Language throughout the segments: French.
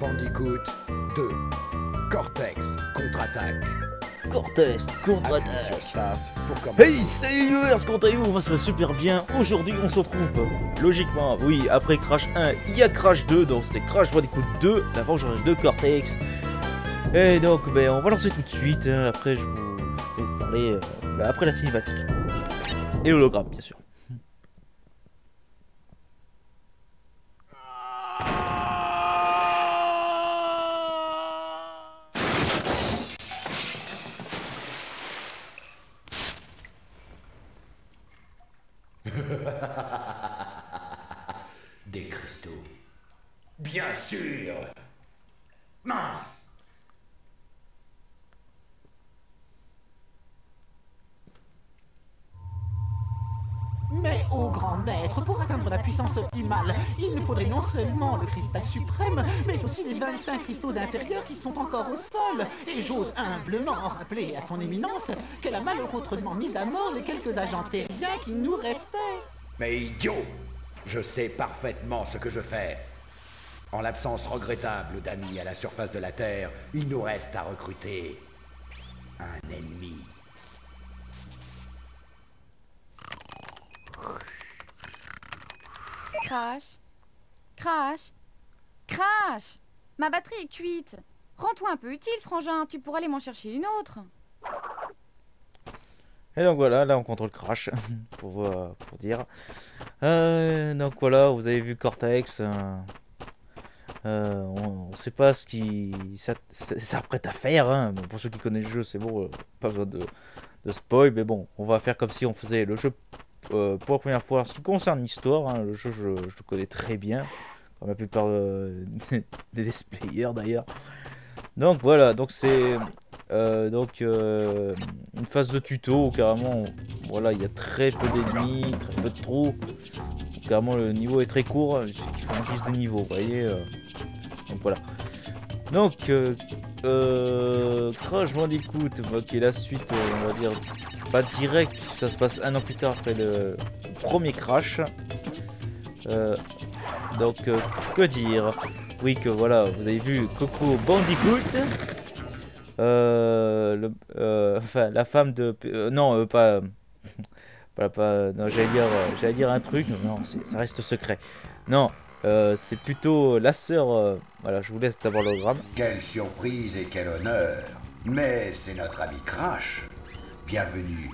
Bandicoot 2. Cortex contre-attaque. Cortex contre-attaque. Attention, staff, pour commencer. Hey, salut viewers, comment allez-vous? Moi ça va super bien. Aujourd'hui on se retrouve logiquement, oui, après Crash 1, il y a Crash 2, donc c'est Crash Bandicoot 2, la vengeance de Cortex. Et donc on va lancer tout de suite, après je vais vous parler après la cinématique. Et l'hologramme bien sûr. Des cristaux. Bien sûr. Mince. Mais, ô grand maître, pour atteindre la puissance optimale, il nous faudrait non seulement le cristal suprême, mais aussi les 25 cristaux intérieurs qui sont encore au sol. Et j'ose humblement rappeler à son éminence qu'elle a malheureusement mis à mort les quelques agents terriens qui nous restaient. Mais idiot! Je sais parfaitement ce que je fais. En l'absence regrettable d'amis à la surface de la Terre, il nous reste à recruter un ennemi. Crash, Crash, Crash! Ma batterie est cuite. Rends-toi un peu utile, frangin, tu pourras aller m'en chercher une autre. Et donc voilà, là on contrôle Crash, pour dire. Donc voilà, vous avez vu Cortex. On sait pas ce qu'il s'apprête à faire. Hein. Bon, pour ceux qui connaissent le jeu, c'est bon, pas besoin de spoil. Mais bon, on va faire comme si on faisait le jeu pour la première fois. En ce qui concerne l'histoire, hein, le jeu je le connais très bien, comme la plupart des let's players d'ailleurs. Donc voilà, donc c'est une phase de tuto où carrément, voilà, il y a très peu d'ennemis, très peu de trous. Carrément le niveau est très court, il faut une piste de niveau, vous voyez. Donc voilà. Donc Crash Bandicoot, qui est la suite, on va dire, pas direct, puisque ça se passe un an plus tard après le premier Crash. Que dire? Oui, que voilà, vous avez vu Coco Bandicoot. Enfin, la femme de... non, pas... non, j'allais dire un truc, non, ça reste secret. Non, c'est plutôt la sœur... voilà, je vous laisse d'abord l'hologramme. Quelle surprise et quel honneur. Mais c'est notre ami Crash. Bienvenue.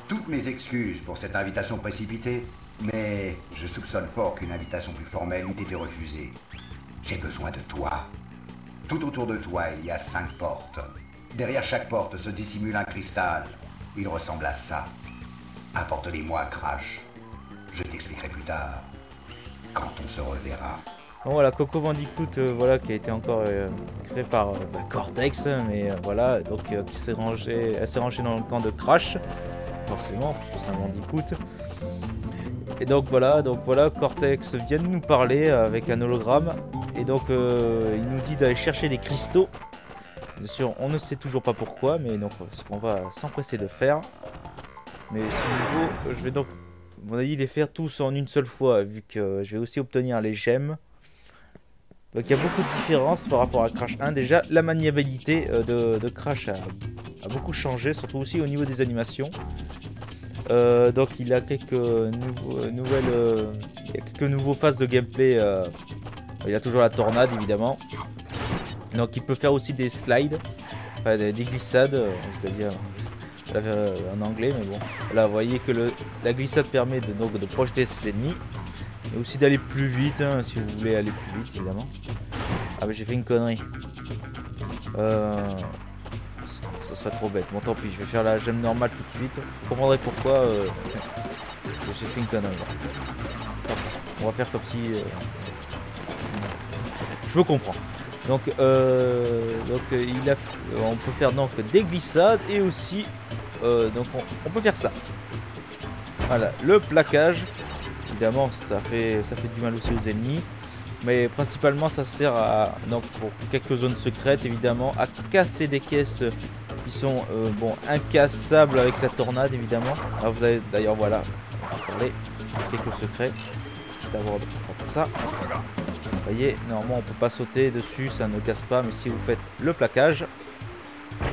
Toutes mes excuses pour cette invitation précipitée, mais je soupçonne fort qu'une invitation plus formelle eût été refusée. J'ai besoin de toi. Tout autour de toi, il y a 5 portes. Derrière chaque porte se dissimule un cristal. Il ressemble à ça. Apporte-les-moi, Crash. Je t'expliquerai plus tard, quand on se reverra. Bon, voilà, Coco Bandicoot, voilà, qui a été encore créé par Cortex, mais voilà, donc elle s'est rangée dans le camp de Crash, forcément, puisque c'est un Bandicoot. Et donc voilà, Cortex vient de nous parler avec un hologramme, et donc il nous dit d'aller chercher les cristaux. Bien sûr, on ne sait toujours pas pourquoi, mais donc ce qu'on va s'empresser de faire. Mais ce niveau, je vais donc, à mon avis, les faire tous en une seule fois, vu que je vais aussi obtenir les gemmes. Donc il y a beaucoup de différences par rapport à Crash 1. Déjà, la maniabilité de Crash a beaucoup changé, surtout aussi au niveau des animations. Donc il a quelques nouveaux phases de gameplay. Il a toujours la tornade évidemment. Donc il peut faire aussi des slides, enfin, des glissades, je dois dire en anglais, mais bon. Là vous voyez que la glissade permet de projeter ses ennemis. Et aussi d'aller plus vite, hein, si vous voulez aller plus vite évidemment. Ah mais j'ai fait une connerie. Ça serait trop bête. Bon tant pis, je vais faire la gemme normale tout de suite. Vous comprendrez pourquoi j'ai fait une connerie. Tant pis. On va faire comme si... Je me comprends. Donc, on peut faire donc des glissades et aussi donc on peut faire ça. Voilà, le plaquage. Évidemment, ça fait du mal aussi aux ennemis, mais principalement ça sert à, donc pour quelques zones secrètes évidemment, à casser des caisses qui sont incassables avec la tornade évidemment. Alors vous avez d'ailleurs, voilà, je vais parler de quelques secrets. Je vais d'abord prendre ça. Vous voyez, normalement on peut pas sauter dessus, ça ne casse pas, mais si vous faites le plaquage,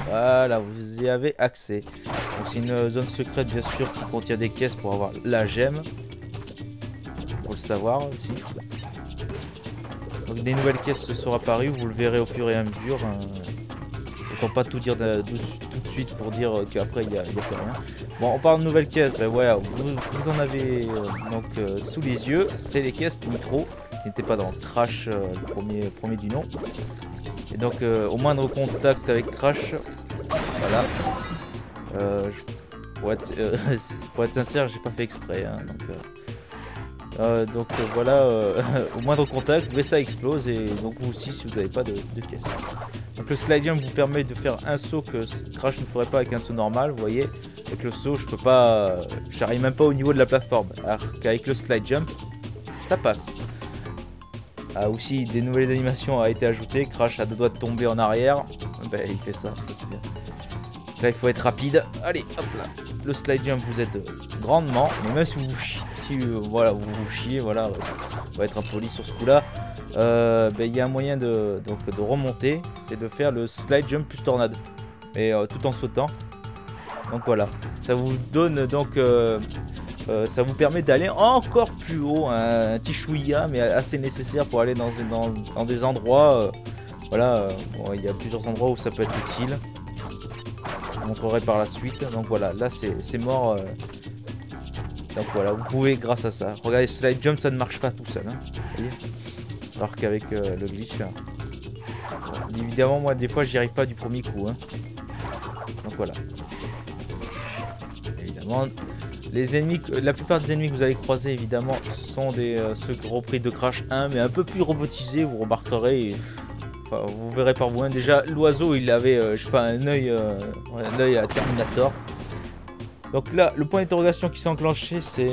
voilà, vous y avez accès. Donc c'est une zone secrète bien sûr qui contient des caisses pour avoir la gemme. Faut le savoir aussi. Donc des nouvelles caisses sont apparues, vous le verrez au fur et à mesure. Autant pas tout dire tout de suite pour dire qu'après il y a plus rien. Bon, on parle de nouvelles caisses, ben voilà, vous en avez sous les yeux, c'est les caisses Nitro, qui n'étaient pas dans Crash, le premier du nom. Et donc au moindre contact avec Crash, voilà. Pour être sincère, j'ai pas fait exprès, hein, donc voilà, au moindre contact, mais ça explose et donc vous aussi si vous n'avez pas de caisse. Donc le slide jump vous permet de faire un saut que Crash ne ferait pas avec un saut normal, vous voyez. Avec le saut, je peux pas, j'arrive même pas au niveau de la plateforme, alors qu'avec le slide jump, ça passe. Aussi, des nouvelles animations ont été ajoutées. Crash a deux doigts de tomber en arrière, ben, il fait ça c'est bien. Là il faut être rapide. Allez, hop là. Le slide jump vous aide grandement, mais même si voilà, vous chiez, voilà, on va être impoli sur ce coup-là. Il y a un moyen de remonter, c'est de faire le slide jump plus tornade, et tout en sautant. Donc voilà, ça vous donne donc, ça vous permet d'aller encore plus haut, un petit chouïa, mais assez nécessaire pour aller dans des endroits. Voilà, bon, il y a plusieurs endroits où ça peut être utile. Je vous montrerai par la suite. Donc voilà, là c'est mort. Donc voilà, vous pouvez grâce à ça. Regardez, slide jump ça ne marche pas tout seul, hein, vous voyez, alors qu'avec le glitch, évidemment moi des fois j'y arrive pas du premier coup, hein. Donc voilà. Évidemment, les ennemis, la plupart des ennemis que vous allez croiser évidemment sont ceux repris de Crash 1, mais un peu plus robotisés, vous remarquerez. Enfin, vous verrez par vous, hein. Déjà l'oiseau il avait je sais pas un œil à Terminator. Donc là le point d'interrogation qui s'est enclenché c'est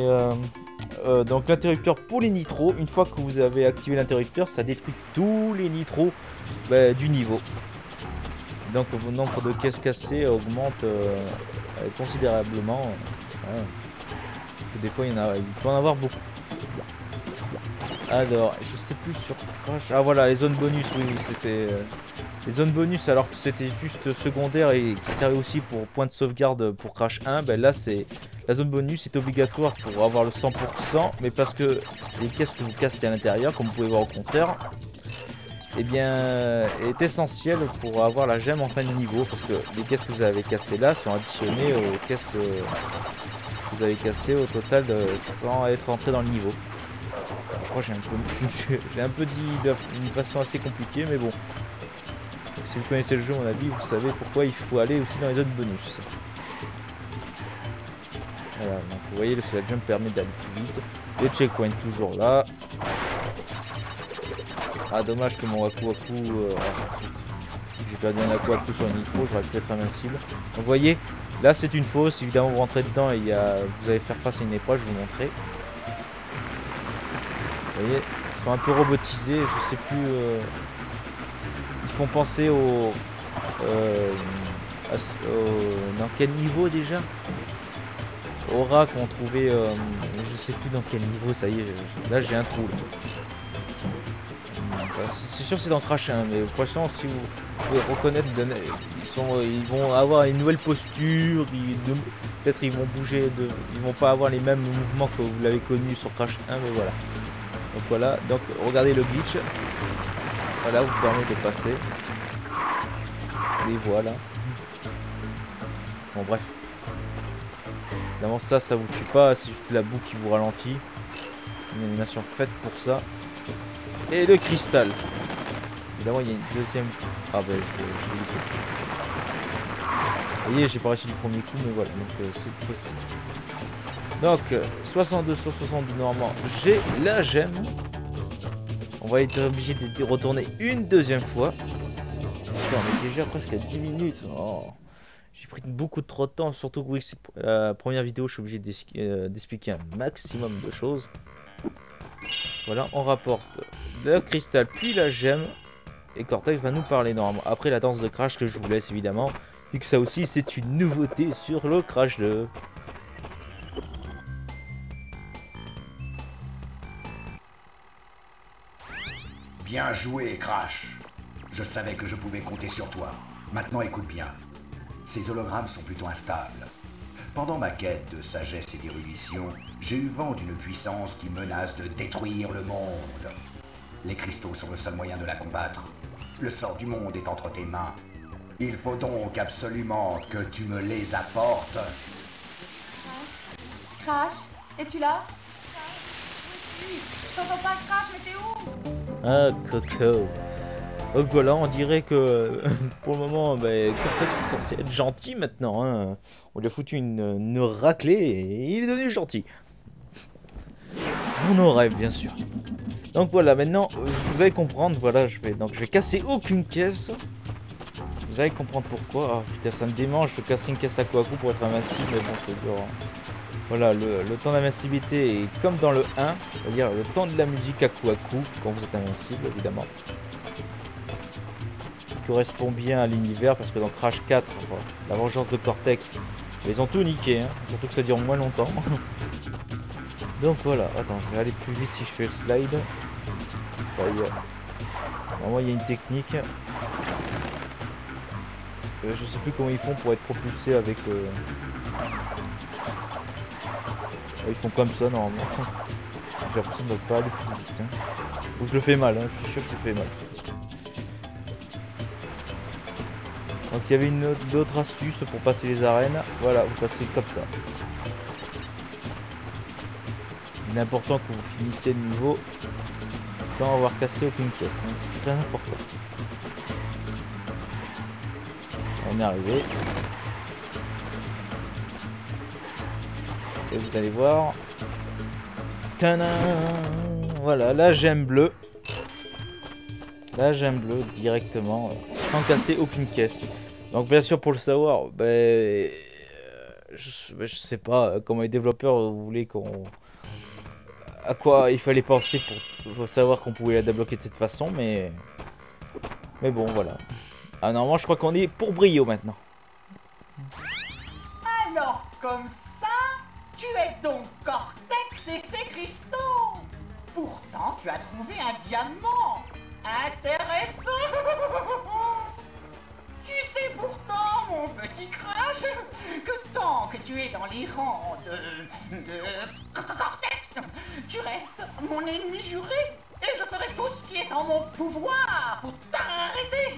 donc l'interrupteur pour les nitros. Une fois que vous avez activé l'interrupteur, ça détruit tous les nitros du niveau. Donc le nombre de caisses cassées augmente considérablement. Ouais. Des fois il peut en avoir beaucoup. Alors, je sais plus sur Crash. Ah voilà, les zones bonus, oui, c'était les zones bonus alors que c'était juste secondaire et qui servait aussi pour point de sauvegarde pour Crash 1. Ben là, c'est la zone bonus est obligatoire pour avoir le 100%, mais parce que les caisses que vous cassez à l'intérieur, comme vous pouvez voir au compteur, eh bien, est essentiel pour avoir la gemme en fin de niveau, parce que les caisses que vous avez cassées là sont additionnées aux caisses que vous avez cassées au total sans être entré dans le niveau. Je crois que j'ai un peu dit d'une façon assez compliquée, mais bon. Donc, si vous connaissez le jeu, à mon avis, vous savez pourquoi il faut aller aussi dans les zones bonus. Voilà, donc vous voyez, le slide jump permet d'aller plus vite. Les checkpoints toujours là. Ah, dommage que mon Waku j'ai perdu un Waku sur le nitro, j'aurais pu être invincible. Donc vous voyez, là c'est une fosse, évidemment vous rentrez dedans et vous allez faire face à une épreuve, je vais vous montrer. Vous voyez, ils sont un peu robotisés, je sais plus. Ils font penser dans quel niveau déjà? Au rat qu'on trouvait. Je sais plus dans quel niveau, ça y est. Là j'ai un trou. C'est sûr c'est dans Crash 1, mais franchement si vous pouvez reconnaître, ils vont avoir une nouvelle posture, peut-être ils vont bouger, ils vont pas avoir les mêmes mouvements que vous l'avez connu sur Crash 1, mais voilà. Donc voilà, donc regardez le glitch. Voilà, vous permet de passer. Les voilà. Bon bref. Évidemment ça vous tue pas, c'est juste la boue qui vous ralentit. Une animation faite pour ça. Et le cristal. Évidemment il y a une deuxième. Ah ben je l'ai loupé. Vous voyez j'ai pas réussi du premier coup, mais voilà, donc c'est possible. Donc 62 sur 62 normalement, j'ai la gemme. On va être obligé de retourner une deuxième fois. Putain, on est déjà presque à 10 minutes. Oh. J'ai pris beaucoup trop de temps, surtout que la première vidéo, je suis obligé d'expliquer un maximum de choses. Voilà, on rapporte le cristal puis la gemme. Et Cortex va nous parler normalement. Après la danse de Crash que je vous laisse évidemment. Vu que ça aussi c'est une nouveauté sur le Crash 2. Bien joué, Crash. Je savais que je pouvais compter sur toi. Maintenant, écoute bien. Ces hologrammes sont plutôt instables. Pendant ma quête de sagesse et d'érudition, j'ai eu vent d'une puissance qui menace de détruire le monde. Les cristaux sont le seul moyen de la combattre. Le sort du monde est entre tes mains. Il faut donc absolument que tu me les apportes. Crash, es-tu là? Je t'entends pas, Crash, mais t'es où? Ah, Coco. Donc voilà, on dirait que pour le moment, Cortex est censé être gentil maintenant. Hein. On lui a foutu une raclée et il est devenu gentil. Mon rêve, bien sûr. Donc voilà, maintenant, vous allez comprendre. Voilà, je vais casser aucune caisse. Vous allez comprendre pourquoi. Ah putain, ça me démange de casser une caisse à Kohaku pour être invincible, mais bon, c'est dur. Hein. Voilà, le temps d'invincibilité est comme dans le 1, c'est-à-dire le temps de la musique à Kohaku, quand vous êtes invincible, évidemment. Correspond bien à l'univers, parce que dans Crash 4, enfin, la vengeance de Cortex, ils ont tout niqué, hein, surtout que ça dure moins longtemps. Donc voilà, attends, je vais aller plus vite si je fais le slide. Normalement, il y a une technique. Je sais plus comment ils font pour être propulsés avec... Ils font comme ça normalement. J'ai l'impression de ne pas aller plus vite. Hein. Ou je le fais mal, hein. Je suis sûr que je le fais mal. De toute façon. Donc il y avait d'autres astuces pour passer les arènes. Voilà, vous passez comme ça. Il est important que vous finissiez le niveau sans avoir cassé aucune caisse. Hein. C'est très important. On est arrivé. Et vous allez voir. Tadam! Voilà, là j'aime bleu. Là j'aime bleu directement, sans casser aucune caisse. Donc bien sûr pour le savoir, je sais pas comment les développeurs voulaient qu'on... À quoi il fallait penser pour savoir qu'on pouvait la débloquer de cette façon, mais bon voilà. Ah normalement je crois qu'on est pour Brio maintenant. Alors comme ça, tu es donc Cortex et ses cristaux. Pourtant tu as trouvé un diamant. Intéressant. Tu sais pourtant, mon petit Crash, que tant que tu es dans les rangs de Cortex, tu restes mon ennemi juré et je ferai tout ce qui est en mon pouvoir pour t'arrêter.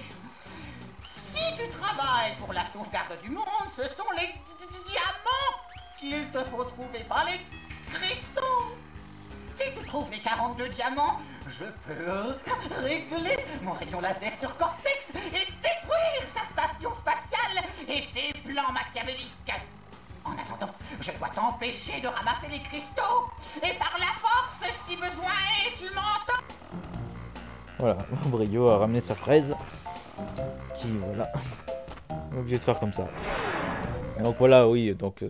Si tu travailles pour la sauvegarde du monde, ce sont les diamants qu'il te faut trouver, pas les cristaux. Si tu trouves les 42 diamants, je peux régler mon rayon laser sur Cortex et détruire sa station spatiale et ses plans machiavéliques. En attendant, je dois t'empêcher de ramasser les cristaux et par la force si besoin est, tu m'entends? Voilà, Brio a ramené sa fraise. Qui, voilà. On est obligé de faire comme ça. Et donc voilà, oui, donc...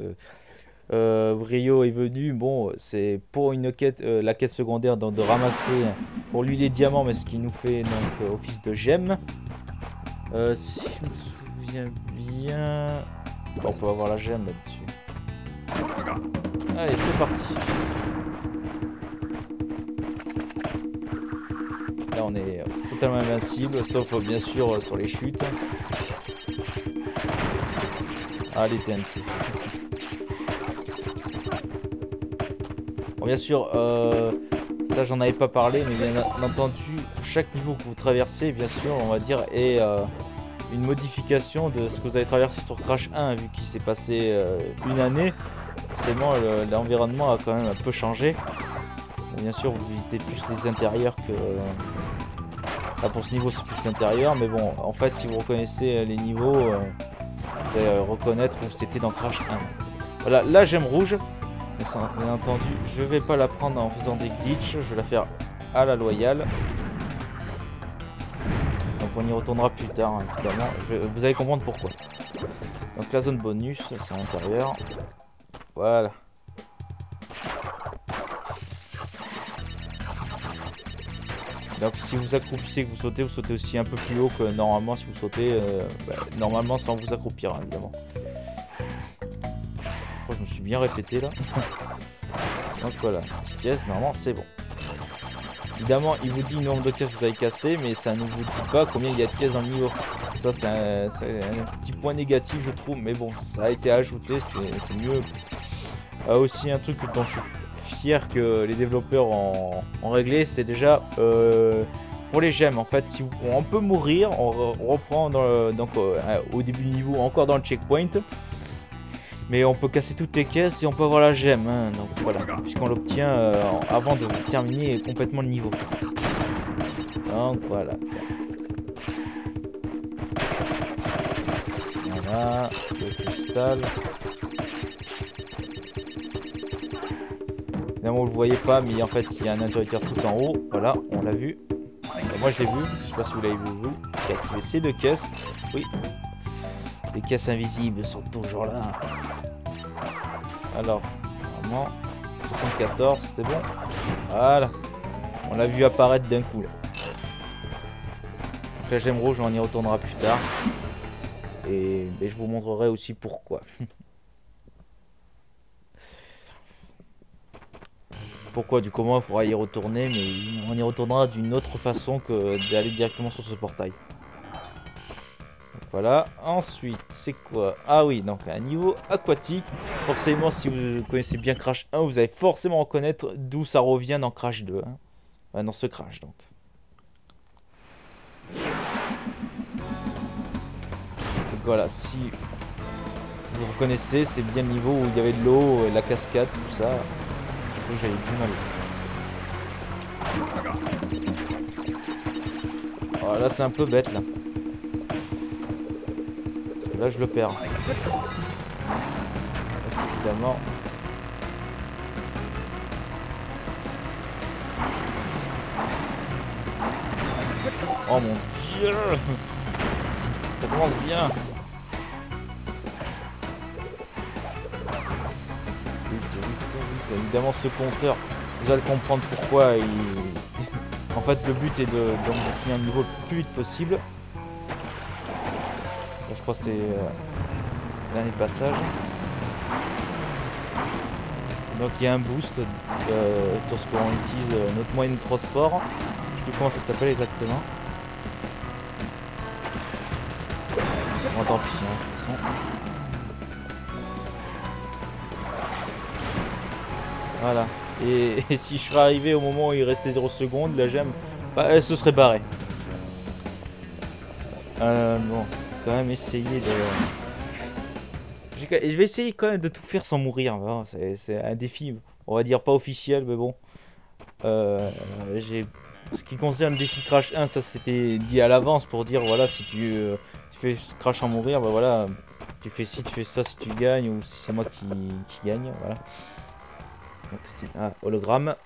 Brio est venu, bon c'est pour une quête, la quête secondaire donc de ramasser pour lui des diamants, mais ce qui nous fait donc office de gemme. Si je me souviens bien, bon, on peut avoir la gemme là-dessus. Allez c'est parti. Là on est totalement invincible, sauf bien sûr sur les chutes. Ah les TNT. Bien sûr, ça j'en avais pas parlé, mais bien entendu, chaque niveau que vous traversez, bien sûr, on va dire, est une modification de ce que vous avez traversé sur Crash 1, vu qu'il s'est passé une année. Forcément, l'environnement a quand même un peu changé. Bon, bien sûr, vous visitez plus les intérieurs que... Là, pour ce niveau, c'est plus l'intérieur, mais bon, en fait, si vous reconnaissez les niveaux, vous allez reconnaître où c'était dans Crash 1. Voilà, la gemme rouge. Bien entendu, je vais pas la prendre en faisant des glitches, je vais la faire à la loyale. Donc on y retournera plus tard, hein, évidemment. Vous allez comprendre pourquoi. Donc la zone bonus, c'est à l'intérieur. Voilà. Donc si vous accroupissez, que vous sautez aussi un peu plus haut que normalement si vous sautez, normalement sans vous accroupir, hein, évidemment. Je me suis bien répété là. Donc voilà, petite pièce, normalement c'est bon. Évidemment, il vous dit le nombre de caisses que vous avez cassé, mais ça ne vous dit pas combien il y a de caisses dans le niveau. Ça, c'est un petit point négatif, je trouve, mais bon, ça a été ajouté, c'est mieux. Aussi, un truc dont je suis fier que les développeurs ont réglé, c'est déjà pour les gemmes. En fait, si on peut mourir, on reprend au début du niveau, encore dans le checkpoint. Mais on peut casser toutes les caisses et on peut avoir la gemme, hein, donc voilà, puisqu'on l'obtient avant de terminer complètement le niveau. Donc voilà. Voilà, le cristal. Évidemment, vous le voyez pas, mais en fait, il y a un interrupteur tout en haut. Voilà, on l'a vu. Moi, je l'ai vu. Je sais pas si vous l'avez vu, vous. J'ai activé ces deux caisses. Oui. Les caisses invisibles sont toujours là. Alors, normalement, 74, c'est bon. Voilà. On l'a vu apparaître d'un coup là. Donc la gemme rouge, on y retournera plus tard. Et je vous montrerai aussi pourquoi. Pourquoi, du comment, il faudra y retourner, mais on y retournera d'une autre façon que d'aller directement sur ce portail. Voilà, ensuite, c'est quoi? Ah oui, donc un niveau aquatique. Forcément, si vous connaissez bien Crash 1, vous allez forcément reconnaître d'où ça revient dans Crash 2. Hein. Enfin, dans ce Crash, donc. Donc voilà, si vous reconnaissez, c'est bien le niveau où il y avait de l'eau, la cascade, tout ça. Je crois que j'avais du mal. Voilà, c'est un peu bête, là. Là je le perds. Donc, évidemment. Oh mon dieu. Ça commence bien. Vite. Évidemment ce compteur, vous allez comprendre pourquoi il... En fait le but est de finir le niveau le plus vite possible. Je crois que c'est le dernier passage. Donc il y a un boost sur ce qu'on utilise, notre moyen de transport. Je sais plus comment ça s'appelle exactement. Bon tant pis, hein, de toute façon. Voilà. Et si je serais arrivé au moment où il restait 0 secondes, la gemme, bah, elle se serait barrée. Bon. Quand même essayer de... Je vais essayer quand même de tout faire sans mourir. C'est un défi, on va dire pas officiel, mais bon. Ce qui concerne le défi Crash 1, ça c'était dit à l'avance pour dire voilà, si tu fais Crash sans mourir, bah voilà, tu fais ci, tu fais ça si tu gagnes, ou si c'est moi qui gagne, voilà. Donc c'est hologramme.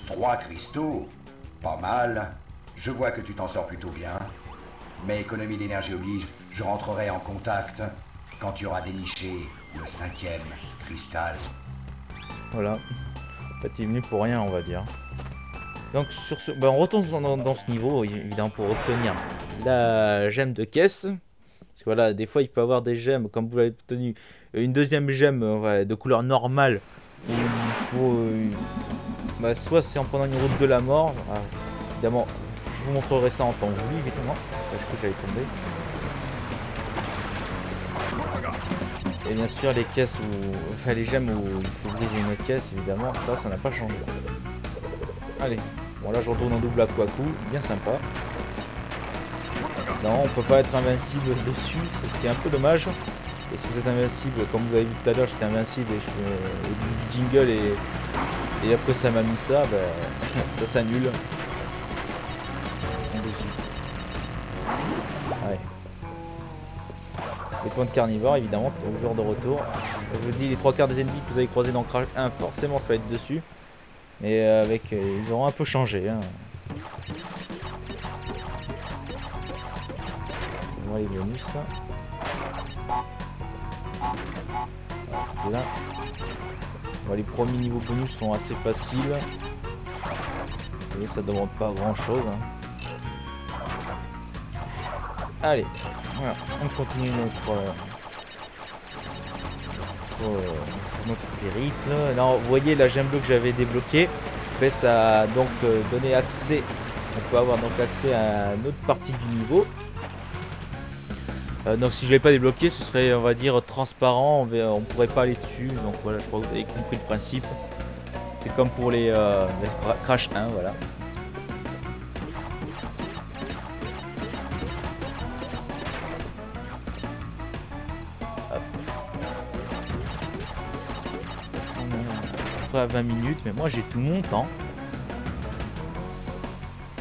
3 cristaux, pas mal. Je vois que tu t'en sors plutôt bien. Mais économie d'énergie oblige, je rentrerai en contact quand tu auras déniché le 5e cristal. Voilà. En fait, il est venu pour rien, on va dire. Donc, sur ce, on retourne dans ce niveau, évidemment, pour obtenir la gemme de caisse. Parce que voilà, des fois, il peut y avoir des gemmes, comme vous l'avez obtenu, une deuxième gemme de couleur normale, où il faut... soit c'est en prenant une route de la mort, évidemment... Je vous montrerai ça en temps voulu, évidemment, parce que j'allais tomber. Et bien sûr, les caisses où... Enfin, les gemmes où il faut briser une caisse, évidemment, ça n'a pas changé. Allez, bon là je retourne en double à Kwaku, bien sympa. Non, on peut pas être invincible dessus, c'est ce qui est un peu dommage. Et si vous êtes invincible, comme vous avez vu tout à l'heure, j'étais invincible et je suis au début du jingle et après ça m'a mis ça, ben, ça s'annule. Ouais. Les points de carnivore, évidemment, toujours de retour. Je vous dis, les 3/4 des ennemis que vous avez croisés dans Crash 1, forcément ça va être dessus. Mais avec, ils auront un peu changé. Hein. On voit les bonus. Là. Bon, les premiers niveaux bonus sont assez faciles. Et ça demande pas grand chose. Hein. Allez, voilà, on continue sur notre périple. Là, vous voyez la gemme bleue que j'avais débloquée. ben, ça a donc donné accès, on peut avoir donc accès à une autre partie du niveau. Donc si je ne l'ai pas débloqué, ce serait, on va dire, transparent, on pourrait pas aller dessus. Donc voilà, je crois que vous avez compris le principe. C'est comme pour les Crash 1, voilà. À 20 minutes, mais moi j'ai tout mon temps.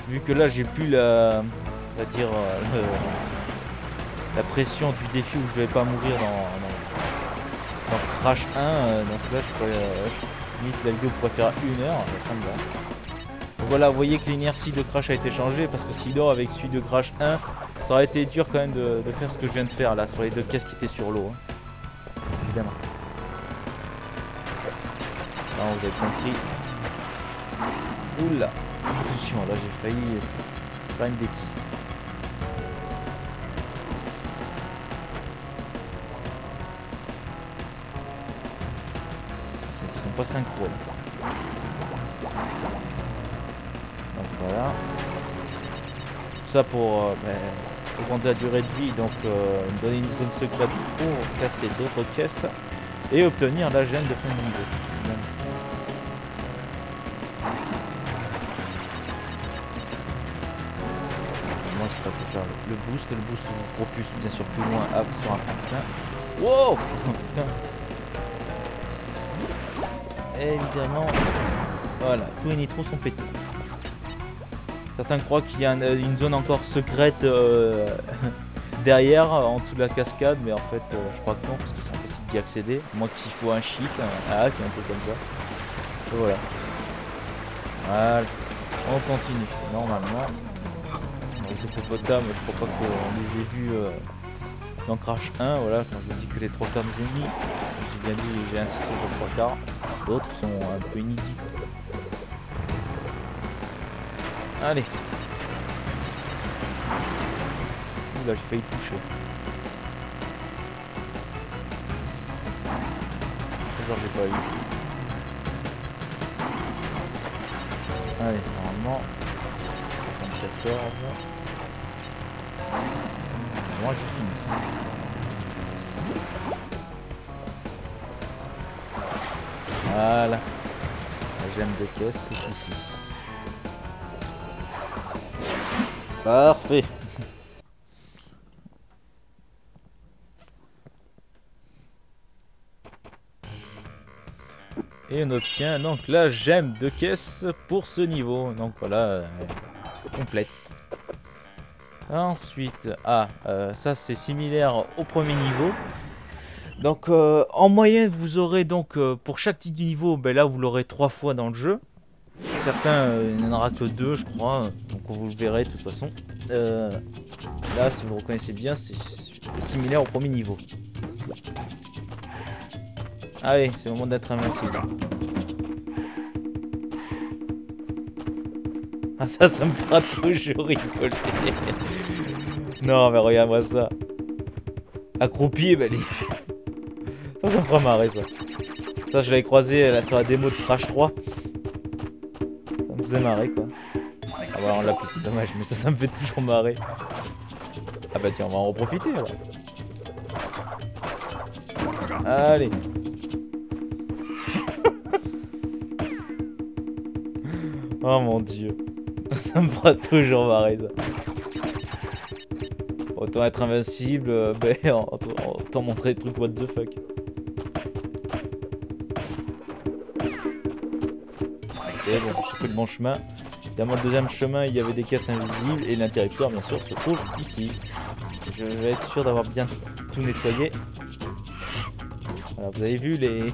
Vu que là j'ai plus la, on va dire, la pression du défi où je vais pas mourir dans Crash 1, donc là je pourrais limite la vidéo pourrait faire 1 heure, ça me va. Donc voilà, vous voyez que l'inertie de Crash a été changée parce que sinon avec celui de Crash 1, ça aurait été dur quand même de faire ce que je viens de faire là sur les 2 caisses qui étaient sur l'eau, hein. Évidemment. Non, vous avez compris. Oula, attention, là j'ai failli faire une bêtise. C'est qu'ils sont pas synchro. Donc voilà. Tout ça pour augmenter la durée de vie, donc donner une zone secrète pour casser d'autres caisses et obtenir la gemme de fin de niveau. C'est pas pour faire le boost vous propulse bien sûr plus loin sur un tremplin. Wow. Putain. Évidemment, voilà, tous les nitros sont pétés. Certains croient qu'il y a une zone encore secrète derrière, en dessous de la cascade, mais en fait je crois que non, parce que c'est impossible d'y accéder, à moins qu'il faut un cheat, un hack, un truc comme ça. Et voilà. Voilà, on continue, normalement. Les hippopotames, je crois pas qu'on les ait vus dans Crash 1, voilà, quand je dis que les 3 quarts des ennemis, j'ai bien dit, j'ai insisté sur les 3 quarts, d'autres sont un peu inédits. Allez. Là j'ai failli toucher. Genre j'ai pas eu. Allez, normalement 74. Moi j'ai fini. Voilà. La gemme de caisse est ici. Parfait. Et on obtient donc la gemme de caisse pour ce niveau. Donc voilà, complète. Ensuite, ça c'est similaire au premier niveau. Donc en moyenne vous aurez donc pour chaque type de niveau, ben là vous l'aurez 3 fois dans le jeu. Certains il n'y en aura que 2 je crois, donc vous le verrez de toute façon. Là si vous reconnaissez bien c'est similaire au premier niveau. Allez, c'est le moment d'être invincible. Ah ça me fera toujours rigoler. Non mais regarde-moi ça. Accroupi, ben ça me fera marrer ça. Ça je l'avais croisé là, sur la démo de Crash 3. Ça me faisait marrer quoi. Ah bah on l'a plus, dommage, mais ça me fait toujours marrer. Ah bah tiens, on va en reprofiter alors. Allez. Oh mon dieu. Ça me fera toujours marrer ça. Autant être invincible, autant montrer des trucs what the fuck. Ok, bon, j'ai pris le bon chemin. Dans le deuxième chemin, il y avait des caisses invisibles et l'interrupteur, bien sûr, se trouve ici. Je vais être sûr d'avoir bien tout nettoyé. Alors, vous avez vu les...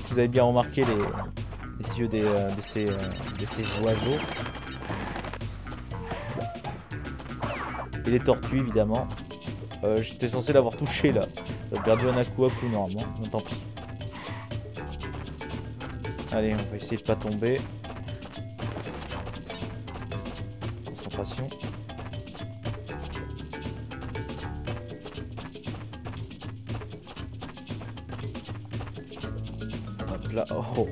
Vous avez bien remarqué les yeux de ces oiseaux. Et les tortues, évidemment. J'étais censé l'avoir touché, là. J'ai perdu un Aku Aku, normalement. Non, tant pis. Allez, on va essayer de pas tomber. Concentration. Hop là. Oh.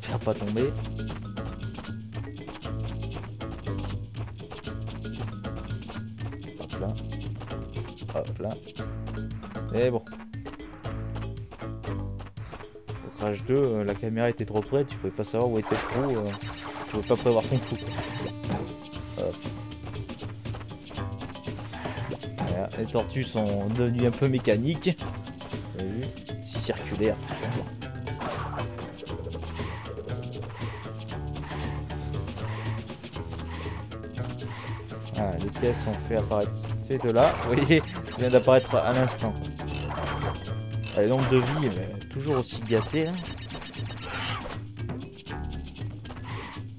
faire pas tomber. Hop là. Hop là. Et bon. Au Crash 2, la caméra était trop près, tu pouvais pas savoir où était le trou. Tu pouvais pas prévoir ton coup. Hop. Voilà, les tortues sont devenues un peu mécaniques. Vous avez vu? Si circulaire, tout ça. Voilà, les caisses ont fait apparaître ces deux-là. Vous voyez, ça vient d'apparaître à l'instant. Le nombre de vies, toujours aussi gâté. Hein.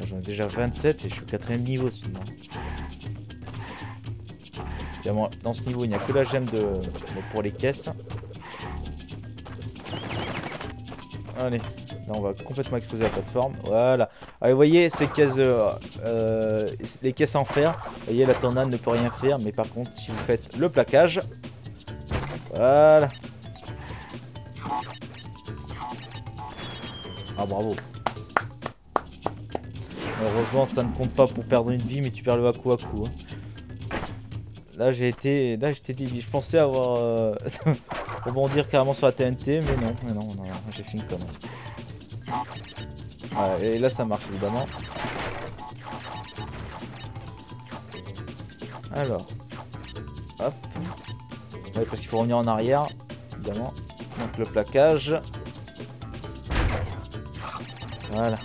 J'en ai déjà 27 et je suis au 4ème niveau sinon. Évidemment, dans ce niveau, il n'y a que la gemme pour les caisses. Allez, là on va complètement exploser la plateforme. Voilà. Allez, vous voyez, ces caisses, les caisses en fer. Vous voyez, la tornade ne peut rien faire. Mais par contre, si vous faites le plaquage, voilà. Ah, bravo. Heureusement, ça ne compte pas pour perdre une vie, mais tu perds le Aku Aku. Hein. Là, j'étais débile. Je pensais avoir rebondir carrément sur la TNT, mais non, j'ai fait une connerie. Voilà, et là, ça marche évidemment. Alors, hop. Ouais, parce qu'il faut revenir en arrière, évidemment. Donc le plaquage. Voilà.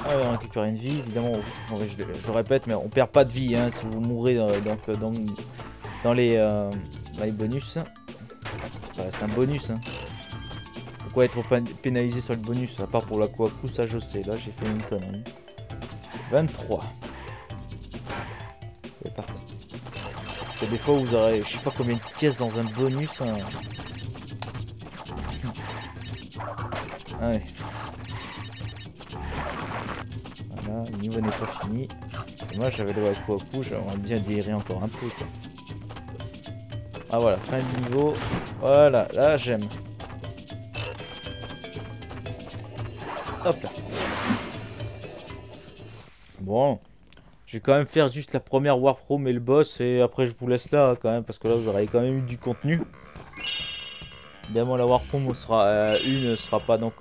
Allez, on récupère une vie, évidemment. Je le répète, mais on perd pas de vie hein, si vous mourrez dans les bonus. Ça reste un bonus. Hein. Pourquoi être pénalisé sur le bonus? À part pour la Aku Aku, ça je sais. Là, j'ai fait une connerie. 23. C'est parti. Et des fois, vous aurez, je sais pas combien de pièces dans un bonus. Hein. Allez. Voilà, le niveau n'est pas fini. Et moi j'avais le Aku Aku, j'aimerais bien délirer encore un peu quoi. Ah voilà, fin du niveau. Voilà, là j'aime. Hop là. Bon. Je vais quand même faire juste la première Warp Room et le boss. Et après je vous laisse là quand même. Parce que là vous aurez quand même eu du contenu. Évidemment la Warp Room sera ne sera pas donc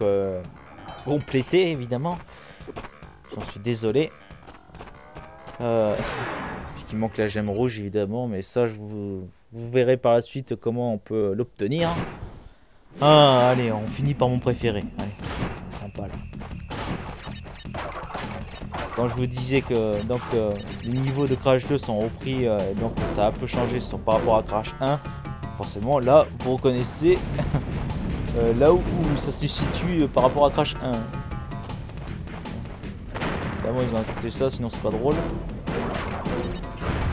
complétée évidemment. J'en suis désolé. Parce qu'il manque la gemme rouge évidemment. Mais ça vous verrez par la suite comment on peut l'obtenir. Ah allez, on finit par mon préféré. Allez, sympa là. Quand je vous disais que donc les niveaux de Crash 2 sont repris, donc ça a un peu changé par rapport à Crash 1. Forcément là vous reconnaissez là où ça se situe par rapport à Crash 1. Évidemment ils ont ajouté ça, sinon c'est pas drôle.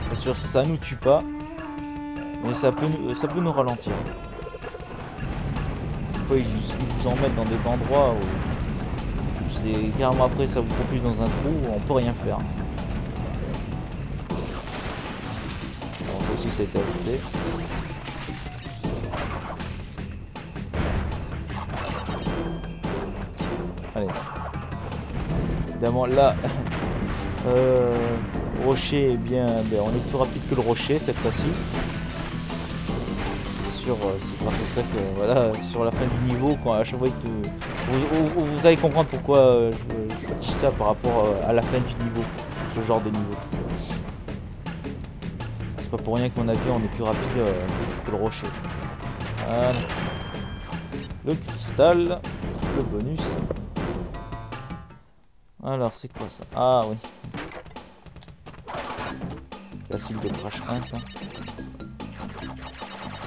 Bien sûr ça nous tue pas, mais ça peut nous ralentir. Des fois ils vous en mettent dans des endroits où c'est carrément après ça vous propulse dans un trou où on peut rien faire. Alors ça aussi ça a été ajouté. Allez. Évidemment là rocher, eh bien on est plus rapide que le rocher cette fois-ci. C'est grâce à ça que voilà, sur la fin du niveau, quand à chaque fois que vous allez comprendre pourquoi je dis ça par rapport à la fin du niveau, ce genre de niveau. C'est pas pour rien que mon avion on est plus rapide que le rocher. Voilà. Le cristal, le bonus. Alors c'est quoi ça? Ah oui. Classique de Crash 1 ça.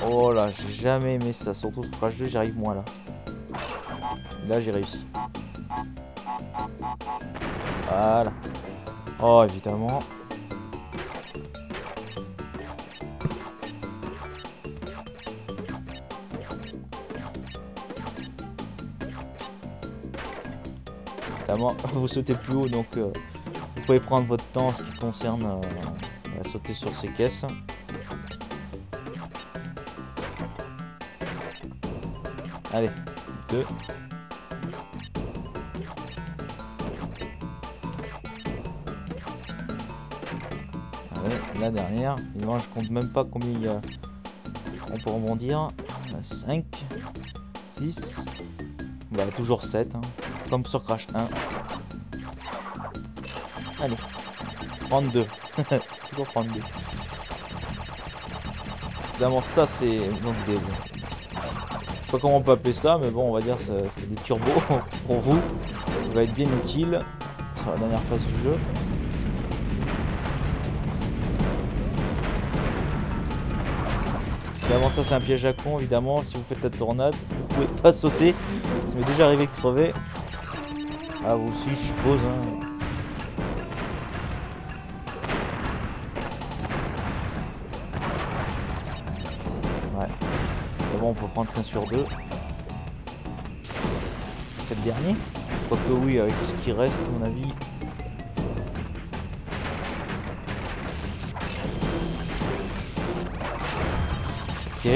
Oh là, j'ai jamais aimé ça, surtout sur Crash 2 j'arrive moins là. Et là j'ai réussi. Voilà. Oh évidemment. Évidemment, vous sautez plus haut donc vous pouvez prendre votre temps en ce qui concerne à sauter sur ces caisses. Allez, 2. la dernière. Évidemment, je compte même pas combien il y a. On peut rebondir. 5, 6, bah, toujours 7, hein. Comme sur Crash 1. Allez, 32. Toujours 32. Évidemment, ça c'est donc des. Je sais pas comment on peut appeler ça, mais bon, on va dire c'est des turbos pour vous. Ça va être bien utile sur la dernière phase du jeu. Évidemment, ça c'est un piège à con. Évidemment, si vous faites la tornade, vous pouvez pas sauter. Ça m'est déjà arrivé de crever. Ah, vous aussi, je suppose. Hein. Ouais. Mais bon, on peut prendre qu'un sur 2. C'est le dernier. Quoique oui, avec ce qui reste, à mon avis. Ok.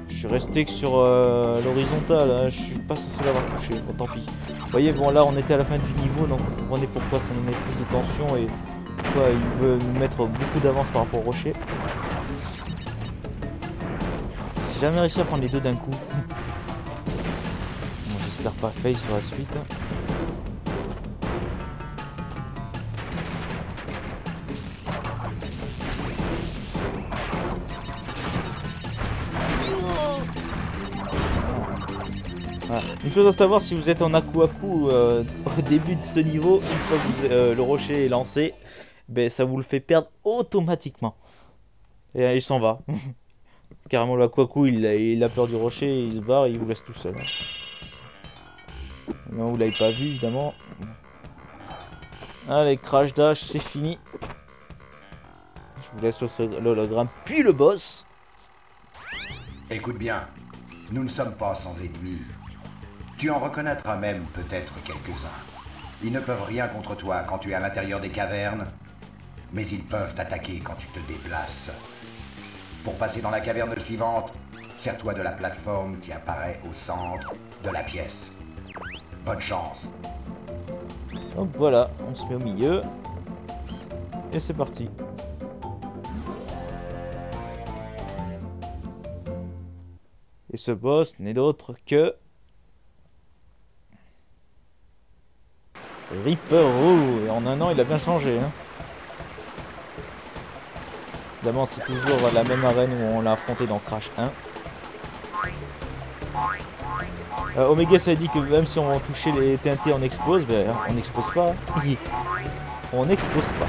Je suis resté que sur l'horizontale, hein. Je suis pas censé l'avoir touché, bon tant pis. Vous voyez, bon là on était à la fin du niveau, donc vous comprenez pourquoi ça nous met plus de tension et pourquoi il veut nous mettre beaucoup d'avance par rapport au rocher. J'ai jamais réussi à prendre les deux d'un coup. Bon, j'espère pas fail sur la suite. Voilà. Une chose à savoir, si vous êtes en aku-aku au début de ce niveau, une fois que le rocher est lancé, ben, ça vous le fait perdre automatiquement. Et il s'en va. Carrément, le aku-aku, il a peur du rocher, il se barre et il vous laisse tout seul. Non, vous l'avez pas vu, évidemment. Allez, Crash Dash, c'est fini. Je vous laisse l'hologramme, puis le boss. Écoute bien, nous ne sommes pas sans ennemis. Tu en reconnaîtras même peut-être quelques-uns. Ils ne peuvent rien contre toi quand tu es à l'intérieur des cavernes, mais ils peuvent t'attaquer quand tu te déplaces. Pour passer dans la caverne suivante, sers-toi de la plateforme qui apparaît au centre de la pièce. Bonne chance. Donc voilà, on se met au milieu. Et c'est parti. Et ce boss n'est d'autre que Reaper Roux. Et en un an, il a bien changé. Hein. Évidemment, c'est toujours la même arène où on l'a affronté dans Crash 1. Omega, ça a dit que même si on touchait les TNT, on explose. Ben, on n'explose pas. On n'explose pas.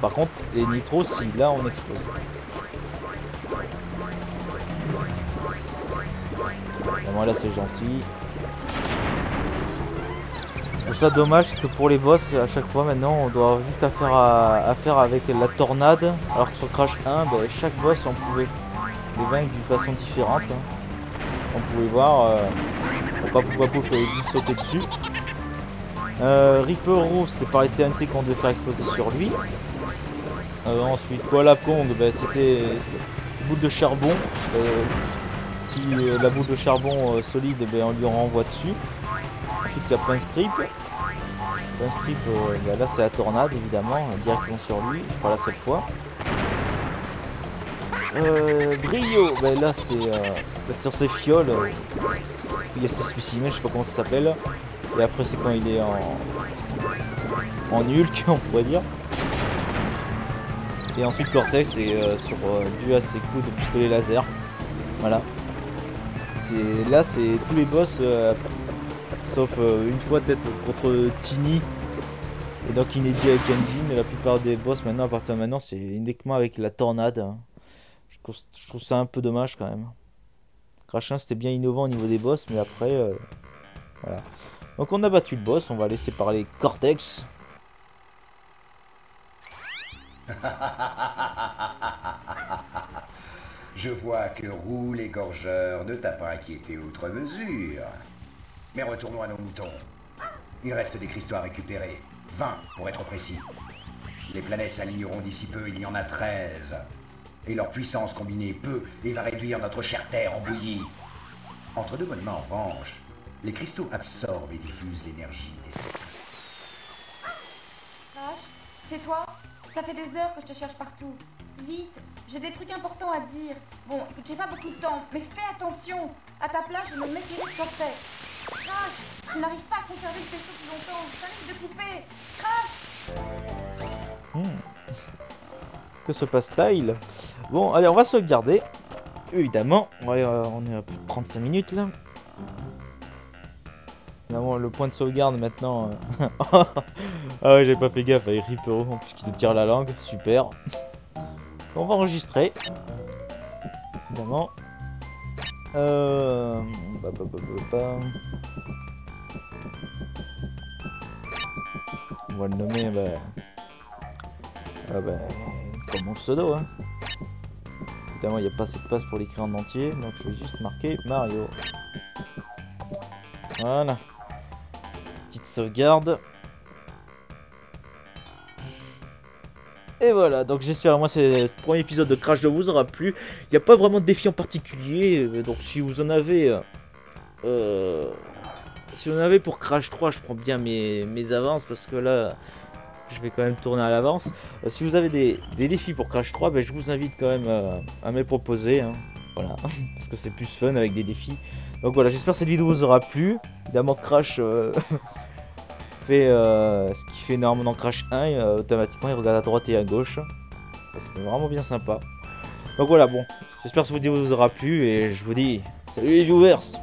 Par contre, les nitros, si, là, on explose. Vraiment, là, c'est gentil. Je trouve ça dommage que pour les boss, à chaque fois maintenant, on doit juste affaire avec la tornade. Alors que sur Crash 1, ben, chaque boss, on pouvait les vaincre d'une façon différente. Hein. On pouvait voir. Pourquoi il fallait juste sauter dessus. Reaper Roux, c'était par les TNT qu'on devait faire exploser sur lui. Ensuite, Koala Kong, ben, c'était boule de charbon. Si la boule de charbon solide, ben, on lui renvoie dessus. Ensuite, il y a Pinstrip. Pinstrip, ben, là c'est la tornade évidemment, directement sur lui, je crois la seule fois. Brio, ben, là c'est sur ses fioles. Il y a ses spécimens, je sais pas comment ça s'appelle. Et après, c'est quand il est en Hulk, on pourrait dire. Et ensuite, Cortex est dû à ses coups de pistolet laser. Voilà. Là, c'est tous les boss, sauf une fois peut-être contre Tiny et donc inédit avec Engine. La plupart des boss maintenant, à partir de maintenant, c'est uniquement avec la tornade. Je trouve ça un peu dommage quand même. Crash 1, c'était bien innovant au niveau des boss, mais après, voilà. Donc on a battu le boss, on va laisser parler Cortex. Je vois que Roux l'égorgeur ne t'a pas inquiété outre mesure. Mais retournons à nos moutons. Il reste des cristaux à récupérer. 20 pour être précis. Les planètes s'aligneront d'ici peu, il y en a 13. Et leur puissance combinée peut et va réduire notre chère Terre en bouillie. Entre deux bonnes mains en revanche, les cristaux absorbent et diffusent l'énergie des spectres. C'est toi? Ça fait des heures que je te cherche partout. Vite, j'ai des trucs importants à te dire. Bon, écoute, j'ai pas beaucoup de temps, mais fais attention. À ta place, je me méfierai de Cortex. Crash, je n'arrive pas à conserver le vaisseau plus longtemps. Ça risque de couper. Crash! Que se passe-t-il? Bon, allez, on va sauvegarder. Évidemment, ouais, on est à plus de 35 minutes là. Évidemment, le point de sauvegarde maintenant. Ah ouais, j'avais pas fait gaffe avec Ripero en plus qui te tire la langue. Super. On va enregistrer. Évidemment. On va le nommer comme mon pseudo. Hein. Évidemment, il n'y a pas assez de place pour l'écrire en entier, donc je vais juste marquer Mario. Voilà. Petite sauvegarde. Et voilà, donc j'espère moi ce premier épisode de Crash 2 vous aura plu. Il n'y a pas vraiment de défi en particulier, donc si vous en avez... si vous en avez pour Crash 3, je prends bien mes avances, parce que là... Je vais quand même tourner à l'avance. Si vous avez des défis pour Crash 3, ben, je vous invite quand même à me les proposer. Hein. Voilà, parce que c'est plus fun avec des défis. Donc voilà, j'espère que cette vidéo vous aura plu. Évidemment, Crash fait ce qu'il fait normalement dans Crash 1. Automatiquement, il regarde à droite et à gauche. C'était vraiment bien sympa. Donc voilà, bon, j'espère que cette vidéo vous aura plu. Et je vous dis, salut les viewers!